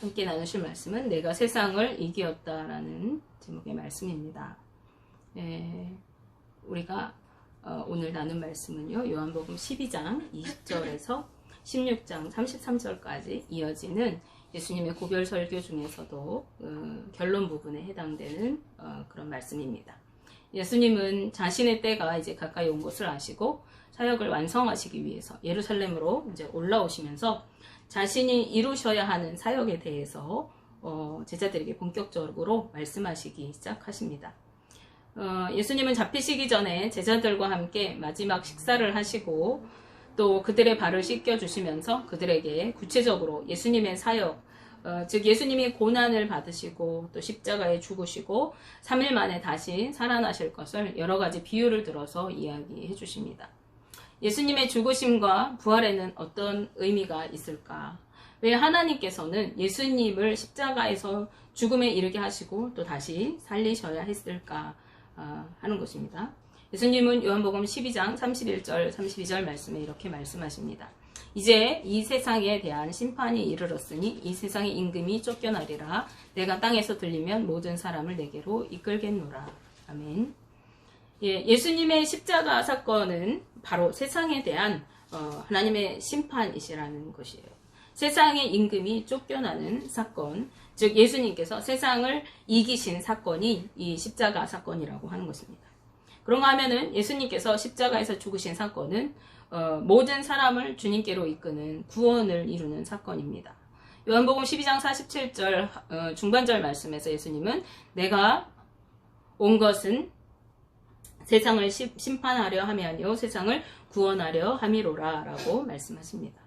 함께 나누실 말씀은 내가 세상을 이기었다라는 제목의 말씀입니다. 우리가 오늘 나눈 말씀은요, 요한복음 12장 20절에서 16장 33절까지 이어지는 예수님의 고별 설교 중에서도 결론 부분에 해당되는 그런 말씀입니다. 예수님은 자신의 때가 이제 가까이 온 것을 아시고 사역을 완성하시기 위해서 예루살렘으로 이제 올라오시면서 자신이 이루셔야 하는 사역에 대해서 제자들에게 본격적으로 말씀하시기 시작하십니다. 예수님은 잡히시기 전에 제자들과 함께 마지막 식사를 하시고 또 그들의 발을 씻겨주시면서 그들에게 구체적으로 예수님의 사역, 즉 예수님이 고난을 받으시고 또 십자가에 죽으시고 3일 만에 다시 살아나실 것을 여러 가지 비유를 들어서 이야기해 주십니다. 예수님의 죽으심과 부활에는 어떤 의미가 있을까? 왜 하나님께서는 예수님을 십자가에서 죽음에 이르게 하시고 또 다시 살리셔야 했을까 하는 것입니다. 예수님은 요한복음 12장 31절 32절 말씀에 이렇게 말씀하십니다. 이제 이 세상에 대한 심판이 이르렀으니 이 세상의 임금이 쫓겨나리라. 내가 땅에서 들리면 모든 사람을 내게로 이끌겠노라. 아멘. 예수님의 십자가 사건은 바로 세상에 대한 하나님의 심판이시라는 것이에요. 세상의 임금이 쫓겨나는 사건, 즉 예수님께서 세상을 이기신 사건이 이 십자가 사건이라고 하는 것입니다. 그런가 하면은 예수님께서 십자가에서 죽으신 사건은 모든 사람을 주님께로 이끄는 구원을 이루는 사건입니다. 요한복음 12장 47절 중반절 말씀에서 예수님은 내가 온 것은 세상을 심판하려 함이 아니요 세상을 구원하려 함이로라 라고 말씀하십니다.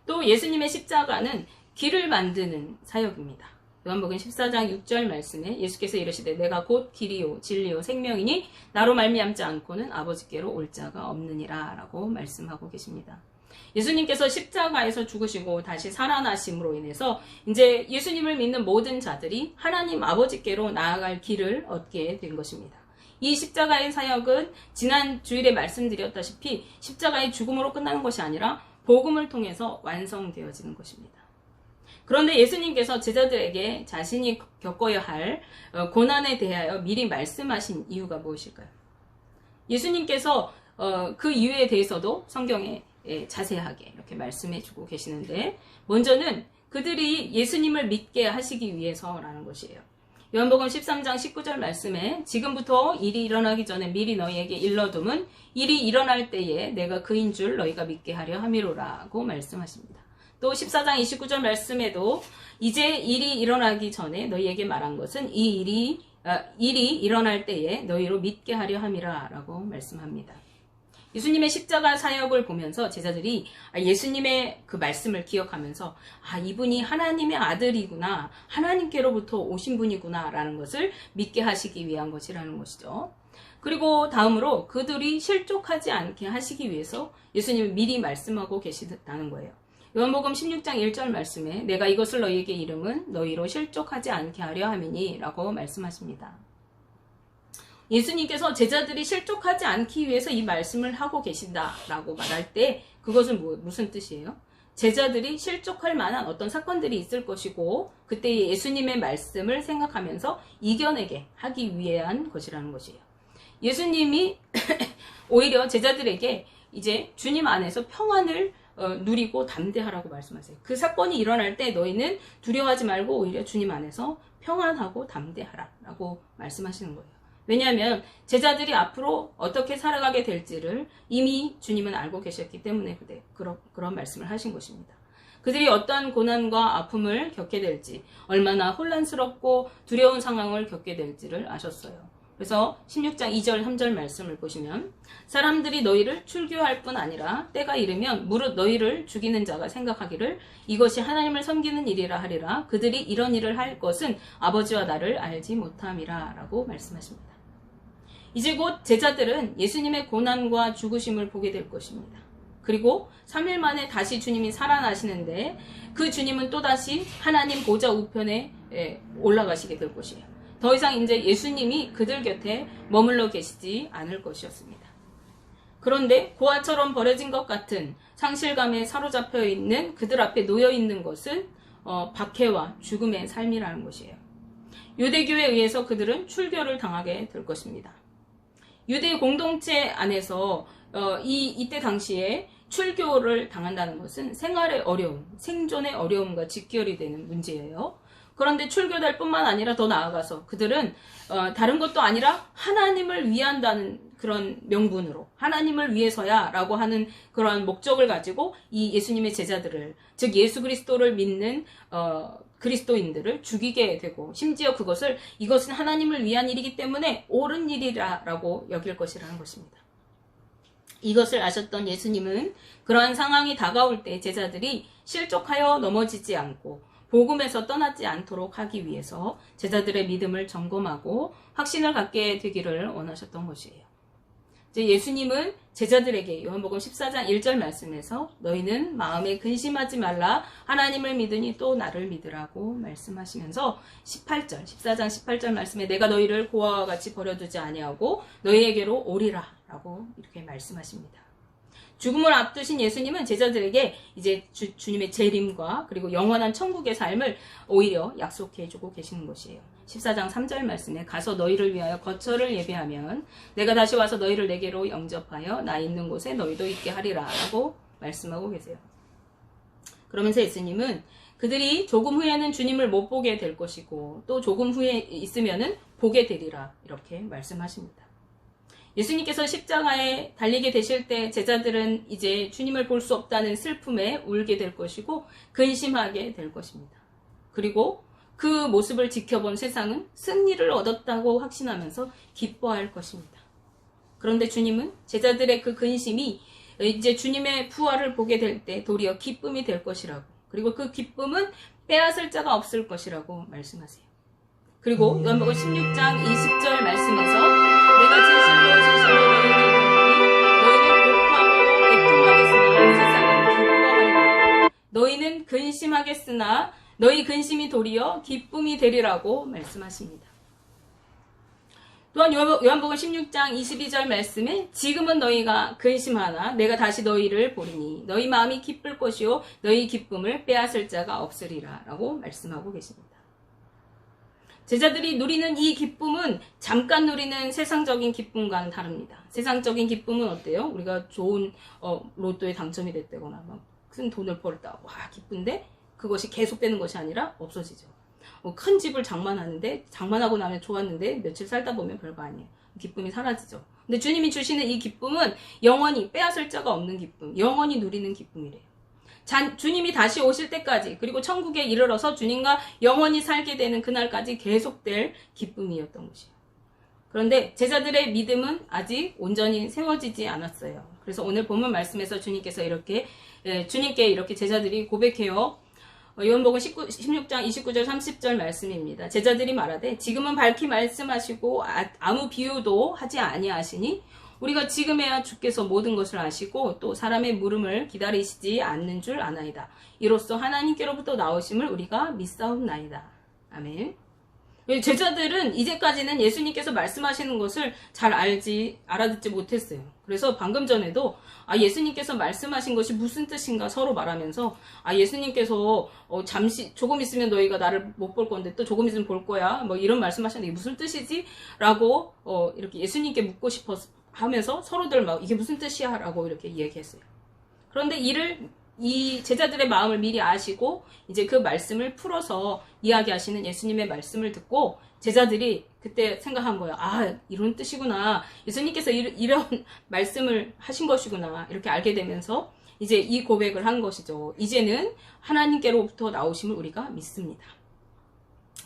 또 예수님의 십자가는 길을 만드는 사역입니다. 요한복음 14장 6절 말씀에 예수께서 이르시되 내가 곧 길이요 진리요 생명이니 나로 말미암지 않고는 아버지께로 올 자가 없느니라 라고 말씀하고 계십니다. 예수님께서 십자가에서 죽으시고 다시 살아나심으로 인해서 이제 예수님을 믿는 모든 자들이 하나님 아버지께로 나아갈 길을 얻게 된 것입니다. 이 십자가의 사역은 지난 주일에 말씀드렸다시피 십자가의 죽음으로 끝나는 것이 아니라 복음을 통해서 완성되어지는 것입니다. 그런데 예수님께서 제자들에게 자신이 겪어야 할 고난에 대하여 미리 말씀하신 이유가 무엇일까요? 예수님께서 그 이유에 대해서도 성경에 자세하게 이렇게 말씀해주고 계시는데 먼저는 그들이 예수님을 믿게 하시기 위해서라는 것이에요. 요한복음 13장 19절 말씀에 지금부터 일이 일어나기 전에 미리 너희에게 일러둠은 일이 일어날 때에 내가 그인 줄 너희가 믿게 하려 함이로라고 말씀하십니다. 또 14장 29절 말씀에도 이제 일이 일어나기 전에 너희에게 말한 것은 이 일이 일어날 때에 너희로 믿게 하려 함이라라고 말씀합니다. 예수님의 십자가 사역을 보면서 제자들이 예수님의 그 말씀을 기억하면서 이분이 하나님의 아들이구나, 하나님께로부터 오신 분이구나 라는 것을 믿게 하시기 위한 것이라는 것이죠. 그리고 다음으로 그들이 실족하지 않게 하시기 위해서 예수님이 미리 말씀하고 계시다는 거예요. 요한복음 16장 1절 말씀에 내가 이것을 너희에게 이름은 너희로 실족하지 않게 하려 함이니 라고 말씀하십니다. 예수님께서 제자들이 실족하지 않기 위해서 이 말씀을 하고 계신다라고 말할 때 그것은 무슨 뜻이에요? 제자들이 실족할 만한 어떤 사건들이 있을 것이고 그때 예수님의 말씀을 생각하면서 이겨내게 하기 위한 것이라는 것이에요. 예수님이 오히려 제자들에게 이제 주님 안에서 평안을 누리고 담대하라고 말씀하세요. 그 사건이 일어날 때 너희는 두려워하지 말고 오히려 주님 안에서 평안하고 담대하라라고 말씀하시는 거예요. 왜냐하면 제자들이 앞으로 어떻게 살아가게 될지를 이미 주님은 알고 계셨기 때문에 그런 말씀을 하신 것입니다. 그들이 어떤 고난과 아픔을 겪게 될지, 얼마나 혼란스럽고 두려운 상황을 겪게 될지를 아셨어요. 그래서 16장 2절 3절 말씀을 보시면 사람들이 너희를 출교할 뿐 아니라 때가 이르면 무릇 너희를 죽이는 자가 생각하기를 이것이 하나님을 섬기는 일이라 하리라. 그들이 이런 일을 할 것은 아버지와 나를 알지 못함이라 라고 말씀하십니다. 이제 곧 제자들은 예수님의 고난과 죽으심을 보게 될 것입니다. 그리고 3일 만에 다시 주님이 살아나시는데 그 주님은 또다시 하나님 보좌 우편에 올라가시게 될 것이에요. 더 이상 이제 예수님이 그들 곁에 머물러 계시지 않을 것이었습니다. 그런데 고아처럼 버려진 것 같은 상실감에 사로잡혀 있는 그들 앞에 놓여 있는 것은 박해와 죽음의 삶이라는 것이에요. 유대교에 의해서 그들은 출교를 당하게 될 것입니다. 유대 공동체 안에서 이때 당시에 출교를 당한다는 것은 생활의 어려움, 생존의 어려움과 직결이 되는 문제예요. 그런데 출교될 뿐만 아니라 더 나아가서 그들은 다른 것도 아니라 하나님을 위한다는 그런 명분으로 하나님을 위해서야 라고 하는 그런 목적을 가지고 이 예수님의 제자들을, 즉 예수 그리스도를 믿는 그리스도인들을 죽이게 되고, 심지어 이것은 하나님을 위한 일이기 때문에 옳은 일이라고 여길 것이라는 것입니다. 이것을 아셨던 예수님은 그러한 상황이 다가올 때 제자들이 실족하여 넘어지지 않고 복음에서 떠나지 않도록 하기 위해서 제자들의 믿음을 점검하고 확신을 갖게 되기를 원하셨던 것이에요. 이제 예수님은 제자들에게 요한복음 14장 1절 말씀에서 너희는 마음에 근심하지 말라 하나님을 믿으니 또 나를 믿으라고 말씀하시면서 14장 18절 말씀에 내가 너희를 고아와 같이 버려두지 아니하고 너희에게로 오리라 라고 이렇게 말씀하십니다. 죽음을 앞두신 예수님은 제자들에게 이제 주님의 재림과 그리고 영원한 천국의 삶을 오히려 약속해주고 계시는 것이에요. 14장 3절 말씀에 가서 너희를 위하여 거처를 예비하면 내가 다시 와서 너희를 내게로 영접하여 나 있는 곳에 너희도 있게 하리라 라고 말씀하고 계세요. 그러면서 예수님은 그들이 조금 후에는 주님을 못 보게 될 것이고 또 조금 후에 있으면은 보게 되리라 이렇게 말씀하십니다. 예수님께서 십자가에 달리게 되실 때 제자들은 이제 주님을 볼 수 없다는 슬픔에 울게 될 것이고 근심하게 될 것입니다. 그리고 그 모습을 지켜본 세상은 승리를 얻었다고 확신하면서 기뻐할 것입니다. 그런데 주님은 제자들의 그 근심이 이제 주님의 부활을 보게 될 때 도리어 기쁨이 될 것이라고, 그리고 그 기쁨은 빼앗을 자가 없을 것이라고 말씀하세요. 그리고 요한복음 16장 20절 말씀에서 내가 진실로 너희는 곡하고 애통하겠으나 세상은 기뻐하리라. 너희는 근심하겠으나 너희 근심이 도리어 기쁨이 되리라고 말씀하십니다. 또한 요한복음 16장 22절 말씀에 지금은 너희가 근심하나 내가 다시 너희를 보리니 너희 마음이 기쁠 것이요 너희 기쁨을 빼앗을 자가 없으리라 라고 말씀하고 계십니다. 제자들이 누리는 이 기쁨은 잠깐 누리는 세상적인 기쁨과는 다릅니다. 세상적인 기쁨은 어때요? 우리가 좋은 로또에 당첨이 됐다거나 막 큰 돈을 벌었다. 와 기쁜데 그것이 계속되는 것이 아니라 없어지죠. 큰 집을 장만하는데 장만하고 나면 좋았는데 며칠 살다 보면 별거 아니에요. 기쁨이 사라지죠. 근데 주님이 주시는 이 기쁨은 영원히 빼앗을 자가 없는 기쁨, 영원히 누리는 기쁨이래요. 주님이 다시 오실 때까지, 그리고 천국에 이르러서 주님과 영원히 살게 되는 그날까지 계속될 기쁨이었던 것이에요. 그런데 제자들의 믿음은 아직 온전히 세워지지 않았어요. 그래서 오늘 본문 말씀에서 주님께 이렇게 제자들이 고백해요. 요한복음 16장 29절 30절 말씀입니다. 제자들이 말하되 지금은 밝히 말씀하시고 아무 비유도 하지 아니하시니 우리가 지금에야 주께서 모든 것을 아시고 또 사람의 물음을 기다리시지 않는 줄 아나이다. 이로써 하나님께로부터 나오심을 우리가 믿사옵나이다. 아멘. 제자들은 이제까지는 예수님께서 말씀하시는 것을 잘 알아듣지 못했어요. 그래서 방금 전에도 예수님께서 말씀하신 것이 무슨 뜻인가 서로 말하면서 예수님께서 잠시 조금 있으면 너희가 나를 못 볼 건데 또 조금 있으면 볼 거야 뭐 이런 말씀하셨는데 이게 무슨 뜻이지? 라고 이렇게 예수님께 묻고 싶어서 하면서 서로들 막 이게 무슨 뜻이야? 라고 이렇게 얘기했어요. 그런데 이 제자들의 마음을 미리 아시고 이제 그 말씀을 풀어서 이야기하시는 예수님의 말씀을 듣고 제자들이 그때 생각한 거예요. 이런 뜻이구나. 예수님께서 이런 말씀을 하신 것이구나. 이렇게 알게 되면서 이제 이 고백을 한 것이죠. 이제는 하나님께로부터 나오심을 우리가 믿습니다.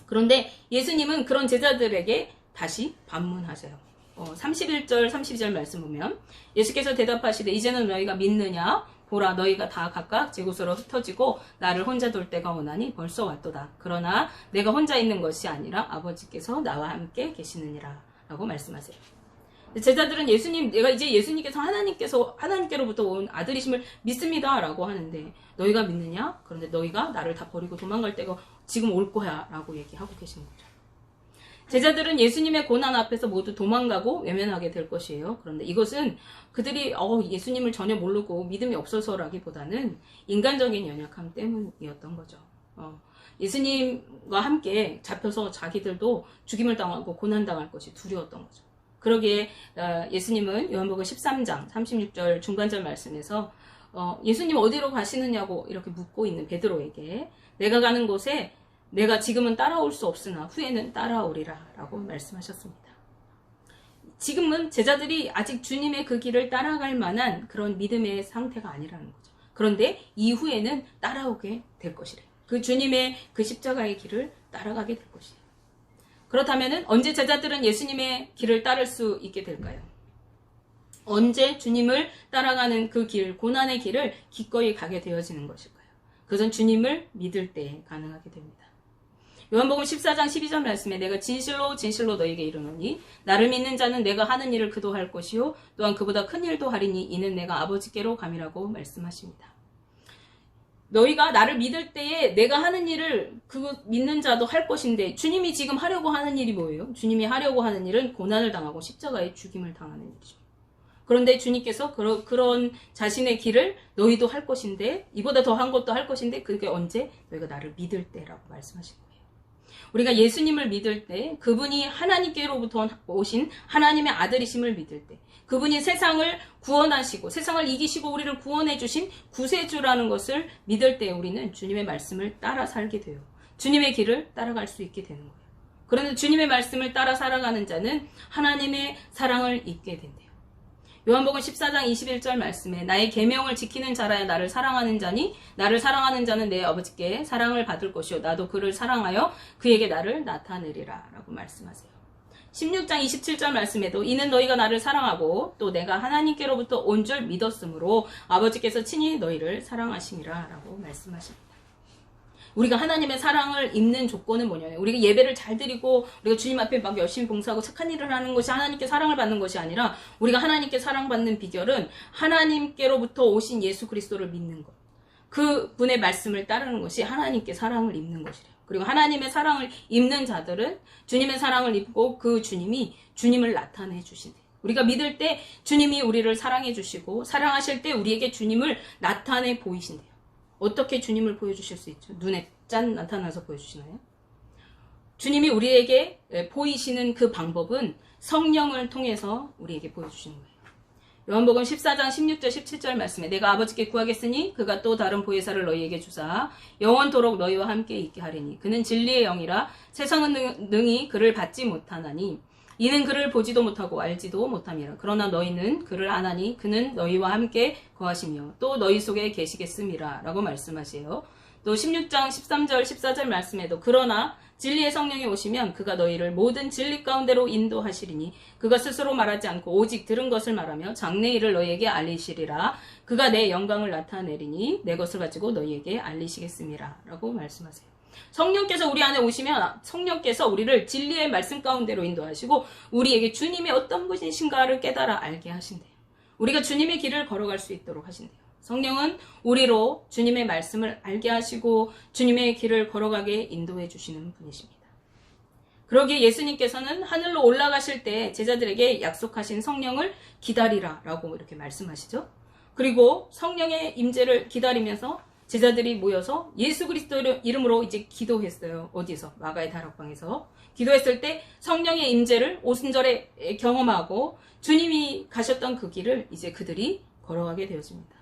그런데 예수님은 그런 제자들에게 다시 반문하세요. 31절 32절 말씀 보면 예수께서 대답하시되 이제는 너희가 믿느냐? 보라 너희가 다 각각 제 곳으로 흩어지고 나를 혼자 둘 때가 오나니 벌써 왔도다. 그러나 내가 혼자 있는 것이 아니라 아버지께서 나와 함께 계시느니라 라고 말씀하세요. 제자들은 내가 이제 예수님께서 하나님께로부터 온 아들이심을 믿습니다 라고 하는데 너희가 믿느냐? 그런데 너희가 나를 다 버리고 도망갈 때가 지금 올 거야 라고 얘기하고 계신 거죠. 제자들은 예수님의 고난 앞에서 모두 도망가고 외면하게 될 것이에요. 그런데 이것은 그들이 예수님을 전혀 모르고 믿음이 없어서라기보다는 인간적인 연약함 때문이었던 거죠. 예수님과 함께 잡혀서 자기들도 죽임을 당하고 고난당할 것이 두려웠던 거죠. 그러기에 예수님은 요한복음 13장 36절 중간절 말씀에서 예수님 어디로 가시느냐고 이렇게 묻고 있는 베드로에게 내가 가는 곳에 내가 지금은 따라올 수 없으나 후에는 따라오리라 라고 말씀하셨습니다. 지금은 제자들이 아직 주님의 그 길을 따라갈 만한 그런 믿음의 상태가 아니라는 거죠. 그런데 이후에는 따라오게 될 것이래요. 그 주님의 그 십자가의 길을 따라가게 될 것이에요. 그렇다면 언제 제자들은 예수님의 길을 따를 수 있게 될까요? 언제 주님을 따라가는 그 길, 고난의 길을 기꺼이 가게 되어지는 것일까요? 그것은 주님을 믿을 때 가능하게 됩니다. 요한복음 14장 12절 말씀에 내가 진실로 진실로 너에게 이르노니 나를 믿는 자는 내가 하는 일을 그도 할 것이요 또한 그보다 큰 일도 하리니 이는 내가 아버지께로 감이라고 말씀하십니다. 너희가 나를 믿을 때에 내가 하는 일을 그 믿는 자도 할 것인데 주님이 지금 하려고 하는 일이 뭐예요? 주님이 하려고 하는 일은 고난을 당하고 십자가의 죽임을 당하는 일이죠. 그런데 주님께서 그런 자신의 길을 너희도 할 것인데 이보다 더한 것도 할 것인데 그게 언제? 너희가 나를 믿을 때라고 말씀하신 거예요. 우리가 예수님을 믿을 때 그분이 하나님께로부터 오신 하나님의 아들이심을 믿을 때 그분이 세상을 구원하시고 세상을 이기시고 우리를 구원해 주신 구세주라는 것을 믿을 때 우리는 주님의 말씀을 따라 살게 돼요. 주님의 길을 따라갈 수 있게 되는 거예요. 그런데 주님의 말씀을 따라 살아가는 자는 하나님의 사랑을 입게 된대요. 요한복음 14장 21절 말씀에 나의 계명을 지키는 자라야 나를 사랑하는 자니 나를 사랑하는 자는 내 아버지께 사랑을 받을 것이요 나도 그를 사랑하여 그에게 나를 나타내리라 라고 말씀하세요. 16장 27절 말씀에도 이는 너희가 나를 사랑하고 또 내가 하나님께로부터 온 줄 믿었으므로 아버지께서 친히 너희를 사랑하심이라 라고 말씀하십니다. 우리가 하나님의 사랑을 입는 조건은 뭐냐면 우리가 예배를 잘 드리고 우리가 주님 앞에 막 열심히 봉사하고 착한 일을 하는 것이 하나님께 사랑을 받는 것이 아니라 우리가 하나님께 사랑받는 비결은 하나님께로부터 오신 예수 그리스도를 믿는 것. 그 분의 말씀을 따르는 것이 하나님께 사랑을 입는 것이래요. 그리고 하나님의 사랑을 입는 자들은 주님의 사랑을 입고 그 주님이 주님을 나타내 주신대요. 우리가 믿을 때 주님이 우리를 사랑해 주시고 사랑하실 때 우리에게 주님을 나타내 보이신대요. 어떻게 주님을 보여주실 수 있죠? 눈에 짠 나타나서 보여주시나요? 주님이 우리에게 보이시는 그 방법은 성령을 통해서 우리에게 보여주시는 거예요. 요한복음 14장 16절 17절 말씀에 내가 아버지께 구하겠으니 그가 또 다른 보혜사를 너희에게 주사 영원토록 너희와 함께 있게 하리니 그는 진리의 영이라 세상은 능히 그를 받지 못하나니 이는 그를 보지도 못하고 알지도 못함이라. 그러나 너희는 그를 아나니 그는 너희와 함께 거하시며 또 너희 속에 계시겠음이라 라고 말씀하세요. 또 16장 13절 14절 말씀에도 그러나 진리의 성령이 오시면 그가 너희를 모든 진리 가운데로 인도하시리니 그가 스스로 말하지 않고 오직 들은 것을 말하며 장래 일을 너희에게 알리시리라. 그가 내 영광을 나타내리니 내 것을 가지고 너희에게 알리시겠음이라 라고 말씀하세요. 성령께서 우리 안에 오시면 성령께서 우리를 진리의 말씀 가운데로 인도하시고 우리에게 주님이 어떤 분이신가를 깨달아 알게 하신대요. 우리가 주님의 길을 걸어갈 수 있도록 하신대요. 성령은 우리로 주님의 말씀을 알게 하시고 주님의 길을 걸어가게 인도해 주시는 분이십니다. 그러기에 예수님께서는 하늘로 올라가실 때 제자들에게 약속하신 성령을 기다리라 라고 이렇게 말씀하시죠. 그리고 성령의 임재를 기다리면서 제자들이 모여서 예수 그리스도 이름으로 이제 기도했어요. 어디서? 마가의 다락방에서 기도했을 때 성령의 임재를 오순절에 경험하고 주님이 가셨던 그 길을 이제 그들이 걸어가게 되었습니다.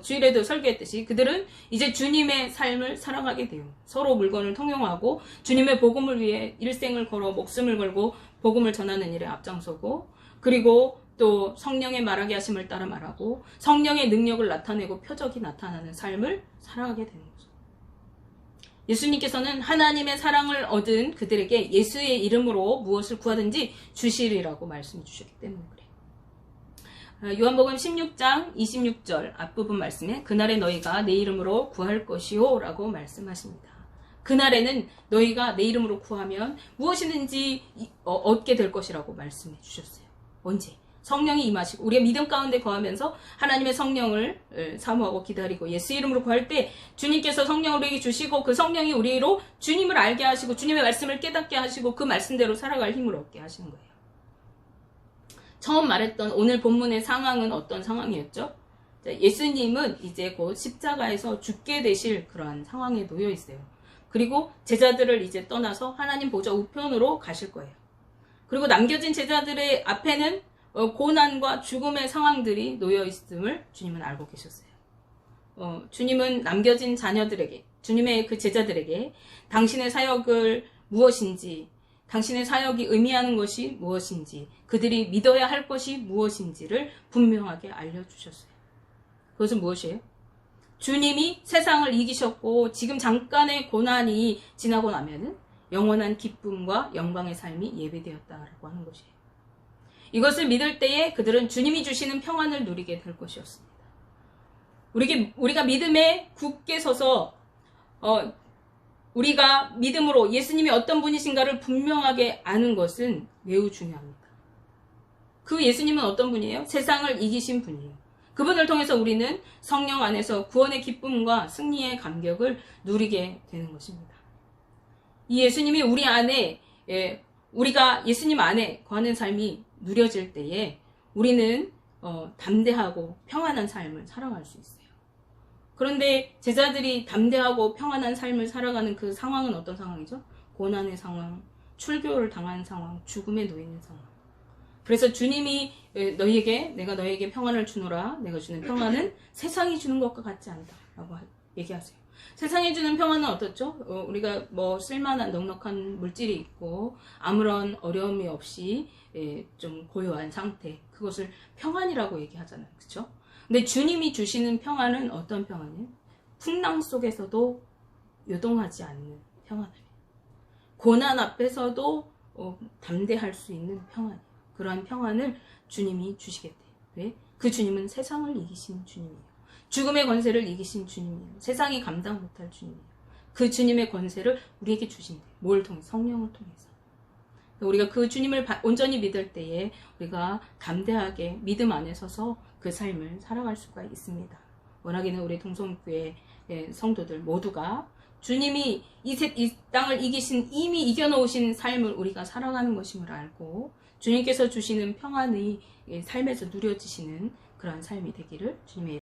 주일에도 설교했듯이 그들은 이제 주님의 삶을 사랑하게 돼요. 서로 물건을 통용하고 주님의 복음을 위해 일생을 걸어 목숨을 걸고 복음을 전하는 일에 앞장서고 그리고 또 성령의 말하게 하심을 따라 말하고 성령의 능력을 나타내고 표적이 나타나는 삶을 살아가게 되는 거죠. 예수님께서는 하나님의 사랑을 얻은 그들에게 예수의 이름으로 무엇을 구하든지 주시리라고 말씀해 주셨기 때문에 그래요. 요한복음 16장 26절 앞부분 말씀에 그날에 너희가 내 이름으로 구할 것이요 라고 말씀하십니다. 그날에는 너희가 내 이름으로 구하면 무엇이든지 얻게 될 것이라고 말씀해 주셨어요. 언제? 성령이 임하시고 우리의 믿음 가운데 거하면서 하나님의 성령을 사모하고 기다리고 예수 이름으로 구할 때 주님께서 성령을 우리에게 주시고 그 성령이 우리로 주님을 알게 하시고 주님의 말씀을 깨닫게 하시고 그 말씀대로 살아갈 힘을 얻게 하시는 거예요. 처음 말했던 오늘 본문의 상황은 어떤 상황이었죠? 예수님은 이제 곧 십자가에서 죽게 되실 그러한 상황에 놓여 있어요. 그리고 제자들을 이제 떠나서 하나님 보좌 우편으로 가실 거예요. 그리고 남겨진 제자들의 앞에는 고난과 죽음의 상황들이 놓여 있음을 주님은 알고 계셨어요. 주님은 남겨진 자녀들에게, 주님의 그 제자들에게 당신의 사역을 무엇인지, 당신의 사역이 의미하는 것이 무엇인지, 그들이 믿어야 할 것이 무엇인지를 분명하게 알려주셨어요. 그것은 무엇이에요? 주님이 세상을 이기셨고 지금 잠깐의 고난이 지나고 나면은 영원한 기쁨과 영광의 삶이 예배되었다라고 하는 것이에요. 이것을 믿을 때에 그들은 주님이 주시는 평안을 누리게 될 것이었습니다. 우리가 믿음에 굳게 서서 우리가 믿음으로 예수님이 어떤 분이신가를 분명하게 아는 것은 매우 중요합니다. 그 예수님은 어떤 분이에요? 세상을 이기신 분이에요. 그분을 통해서 우리는 성령 안에서 구원의 기쁨과 승리의 감격을 누리게 되는 것입니다. 이 예수님이 우리 안에, 우리가 예수님 안에 거하는 삶이 누려질 때에 우리는 담대하고 평안한 삶을 살아갈 수 있어요. 그런데 제자들이 담대하고 평안한 삶을 살아가는 그 상황은 어떤 상황이죠? 고난의 상황, 출교를 당한 상황, 죽음에 놓이는 상황. 그래서 주님이 내가 너에게 평안을 주노라. 내가 주는 평안은 세상이 주는 것과 같지 않다 라고 얘기하세요. 세상이 주는 평안은 어떻죠? 우리가 뭐 쓸만한 넉넉한 물질이 있고 아무런 어려움이 없이 좀 고요한 상태, 그것을 평안이라고 얘기하잖아요. 그렇죠? 근데 주님이 주시는 평안은 어떤 평안이에요? 풍랑 속에서도 요동하지 않는 평안이에요. 고난 앞에서도 담대할 수 있는 평안이에요. 그러한 평안을 주님이 주시겠대요. 왜? 그 주님은 세상을 이기신 주님이에요. 죽음의 권세를 이기신 주님이에요. 세상이 감당 못할 주님이에요. 그 주님의 권세를 우리에게 주신대요. 뭘 통해? 성령을 통해서. 우리가 그 주님을 온전히 믿을 때에 우리가 담대하게 믿음 안에 서서 그 삶을 살아갈 수가 있습니다. 워낙에는 우리 동성교회 성도들 모두가 주님이 이 땅을 이기신, 이미 이겨놓으신 삶을 우리가 살아가는 것임을 알고 주님께서 주시는 평안의 삶에서 누려지시는 그러한 삶이 되기를 주님의